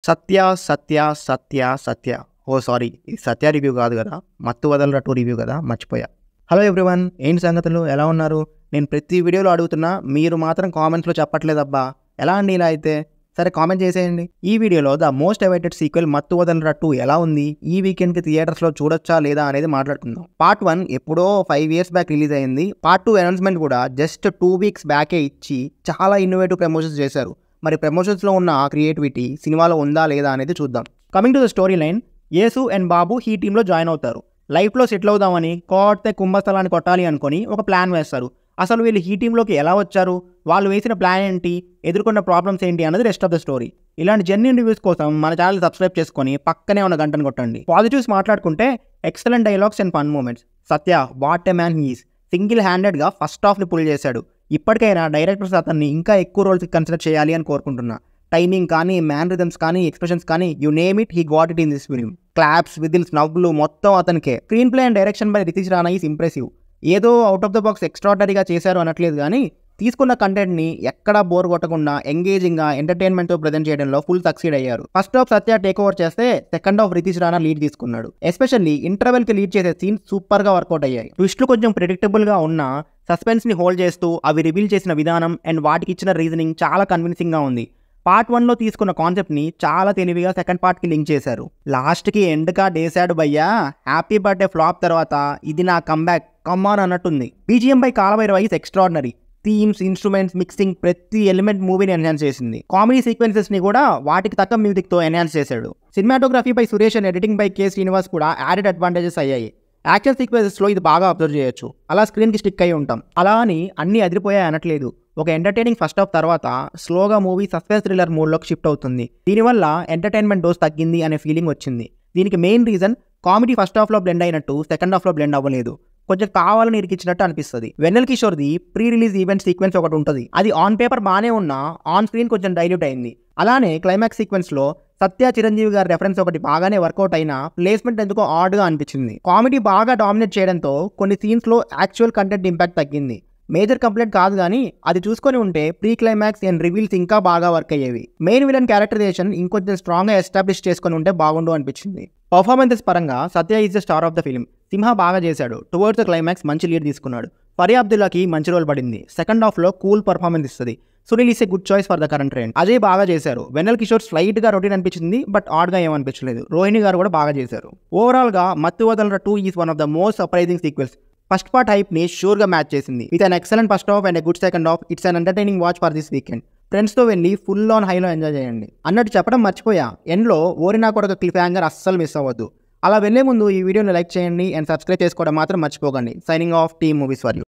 సత్య, సత్య, సత్య, సత్య. ఓహ్! Sorry. ఇది 'సత్య' review కాదు గదా! 'మత్తు వదలరా 2' రివ్యూ గదా! మర్చిపోయా. Hello everyone. ఏంటి సంగతులు? ఎలా ఉన్నారు? నేను ప్రతి వీడియోలో అడుగుతున్నా, మీరు మాత్రం కామెంట్స్‌లో చెప్పట్లేదబ్బా! ఎలా అండి ఇలా అయితే? సరే కామెంట్ చేసేయండి. ఈ వీడియోలో ద మోస్ట్ అవైటెడ్ సీక్వెల్ 'మత్తు వదలరా 2' ఎలా ఉంది? ఈ వీకెండ్‌కి థియేటర్స్‌లో చూడొచ్చా లేదా అనేది మాట్లాడుకుందాం. పార్ట్ 1 ఎప్పుడో 5 ఇయర్స్ బ్యాక్ రిలీజ్ అయింది. పార్ట్ 2 అనౌన్స్‌మెంట్ కూడా జస్ట్ 2 వీక్స్ బ్యాకే ఇచ్చి చాలా ఇన్నోవేటివ్ ప్రమోషన్స్ చేశారు. మరి ప్రమోషన్స్‌లో ఉన్న ఆ క్రియేటివిటీ సినిమాలో ఉందా లేదా అనేది చూద్దాం. Coming to the story line, Yesu and Babu ఈ టీంలో జాయిన్ అవుతారు. లైఫ్లో సెటిల్ అవుదామని కోర్తే కుంభస్థలాన్ని కొట్టాలి అనుకొని ఒక ప్లాన్ వేస్తారు. అసలు వీళ్ళు ఈ టీంలోకి ఎలా వచ్చారు, వాళ్ళు వేసిన ప్లాన్ ఏంటి, ఎదుర్కొన్న ప్రాబ్లమ్స్ ఏంటి అన్నది రెస్ట్ ఆఫ్ ద స్టోరీ. ఇలాంటి జెన్యూన్ రివ్యూస్ కోసం మన ఛానల్ సబ్స్క్రైబ్ చేసుకొని పక్కనే ఉన్న గంటను కొట్టండి. పాజిటివ్స్ మాట్లాడుకుంటే excellent dialogues and fun moments. Satya what a man he is. Single హ్యాండెడ్గా ఫస్ట్ హాఫ్ని పుల్ చేశాడు. ఇప్పటికైనా డైరెక్టర్స్ అతన్ని ఇంకా ఎక్కువ రోల్స్కి కన్సిడర్ చేయాలి అని కోరుకుంటున్నా. టైమింగ్ కానీ, మ్యాన్ రిథమ్స్ కానీ, ఎక్స్ప్రెషన్స్ కానీ, you name it, he got it in this film. Claps, whistles, నవ్వులు మొత్తం అతనికే. Screenplay and direction by Ritesh Rana is impressive. ఏదో అవుట్ ఆఫ్ ద బాక్స్ ఎక్స్ట్రాడనరీగా చేశారు అనట్లేదు కానీ తీసుకున్న కంటెంట్ని ఎక్కడా బోర్ కొట్టకుండా ఎంగేజింగ్గా ఎంటర్టైన్మెంట్తో ప్రజెంట్ చేయడంలో ఫుల్ సక్సీడ్ అయ్యారు. First half Satya take over చేస్తే second half Ritesh Rana lead తీసుకున్నాడు. ఎస్పెషల్లీ ఇంటర్వెల్కి లీడ్ చేసే సీన్స్ సూపర్గా వర్కౌట్ అయ్యాయి. ట్విస్ట్లు కొంచెం ప్రెడిక్టబుల్గా ఉన్నా సస్పెన్స్ని హోల్డ్ చేస్తూ అవి రివీల్ చేసిన విధానం అండ్ వాటికి ఇచ్చిన రీజనింగ్ చాలా కన్విన్సింగ్గా ఉంది. పార్ట్ 1లో తీసుకున్న కాన్సెప్ట్ని చాలా తెలివిగా సెకండ్ పార్ట్కి లింక్ చేశారు. లాస్ట్కి ఎండ్గా డేశాడు భయ్యా, హ్యాపీ బర్త్డే ఫ్లాప్ తర్వాత ఇది నా కంబ్యాక్ కమ్మాన్ అన్నట్టుంది. BGM by Kalabhairava is extraordinary. Themes, instruments, mixing ప్రతి ఎలిమెంట్ మూవీని ఎన్హాన్స్ చేసింది. కామెడీ సీక్వెన్సెస్ని కూడా వాటికి తగ్గ మ్యూజిక్తో ఎన్హాన్స్ చేశాడు. Cinematography by Suresh and editing by K Srinivas కూడా యాడెడ్ అడ్వాంటేజెస్ అయ్యాయి. యాక్షన్ సీక్వెన్సెస్లో ఇది బాగా అబ్జర్వ్ చేయొచ్చు. అలా స్క్రీన్కి స్టిక్ అయి ఉంటాం. అలా అని అన్నీ అదిరిపోయాయి అనట్లేదు. ఒక ఎంటర్టైనింగ్ ఫస్ట్ హాఫ్ తర్వాత స్లోగా మూవీ సస్పెన్స్ థ్రిల్లర్ మోడ్లోకి షిఫ్ట్ అవుతుంది. దీనివల్ల ఎంటర్టైన్మెంట్ డోస్ తగ్గింది అనే ఫీలింగ్ వచ్చింది. దీనికి మెయిన్ రీజన్ కామెడీ ఫస్ట్ హాఫ్లో బ్లెండ్ అయినట్టు సెకండ్ హాఫ్లో బ్లెండ్ అవ్వలేదు. కొంచెం కావాలని ఇరికిచ్చినట్టు అనిపిస్తుంది. వెన్నెల్ కిషోర్ది ప్రీ రిలీజ్ ఈవెంట్ సీక్వెన్స్ ఒకటి ఉంటుంది. అది ఆన్ పేపర్ బాగానే ఉన్నా ఆన్ స్క్రీన్ కొంచెం డైల్యూట్ అయింది. అలానే క్లైమాక్స్ సీక్వెన్స్లో సత్య చిరంజీవి గారి రెఫరెన్స్ ఒకటి బాగానే వర్కౌట్ అయినా ప్లేస్మెంట్ ఎందుకో ఆడ్గా అనిపించింది. కామెడీ బాగా డామినేట్ చేయడంతో కొన్ని సీన్స్లో యాక్చువల్ కంటెంట్ ఇంపాక్ట్ తగ్గింది. మేజర్ కంప్లైంట్ కాదు కానీ అది చూసుకొని ఉంటే ప్రీ క్లైమాక్స్ అండ్ రివీల్స్ ఇంకా బాగా వర్క్ అయ్యేవి. మెయిన్ విలన్ క్యారెక్టరైజేషన్ ఇంకొంచెం స్ట్రాంగ్గా ఎస్టాబ్లిష్ చేసుకొని ఉంటే బాగుండు అనిపించింది. పర్ఫార్మెన్సెస్ పరంగా Satya is the star of the film. Simha బాగా చేశాడు. టువర్డ్స్ ద క్లైమాక్స్ మంచి లీడ్ తీసుకున్నాడు. ఫరియా అబ్దుల్లాకి మంచి రోల్ పడింది. సెకండ్ హాఫ్లో కూల్ పర్ఫార్మెన్స్ ఇస్తుంది. Sunil is a good choice for the current trend. Ajay బాగా చేశారు. వెన్నెల్ కిషోర్ స్లైట్గా రొటీన్ అనిపించింది, బట్ ఆడ్గా ఏమనిపించలేదు. రోహిణి గారు కూడా బాగా చేశారు. ఓవరాల్గా Mathu Vadalara 2 is one of the most surprising sequels. First part హైప్ని షూర్గా మ్యాచ్ చేసింది. With an excellent first half and a good second half, it's an entertaining watch for this weekend. ఫ్రెండ్స్తో వెళ్ళి ఫుల్ ఆన్ హైలో ఎంజాయ్ చేయండి. అన్నట్టు చెప్పడం మర్చిపోయా, ఎండ్లో ఓరినా కొడక క్లిఫ్ హ్యాంగర్ అస్సలు మిస్ అవ్వద్దు. అలా వెళ్లే ముందు ఈ వీడియోని లైక్ చేయండి అండ్ సబ్స్క్రైబ్ చేసుకోవడం మాత్రం మర్చిపోకండి. Signing off, team movies for you.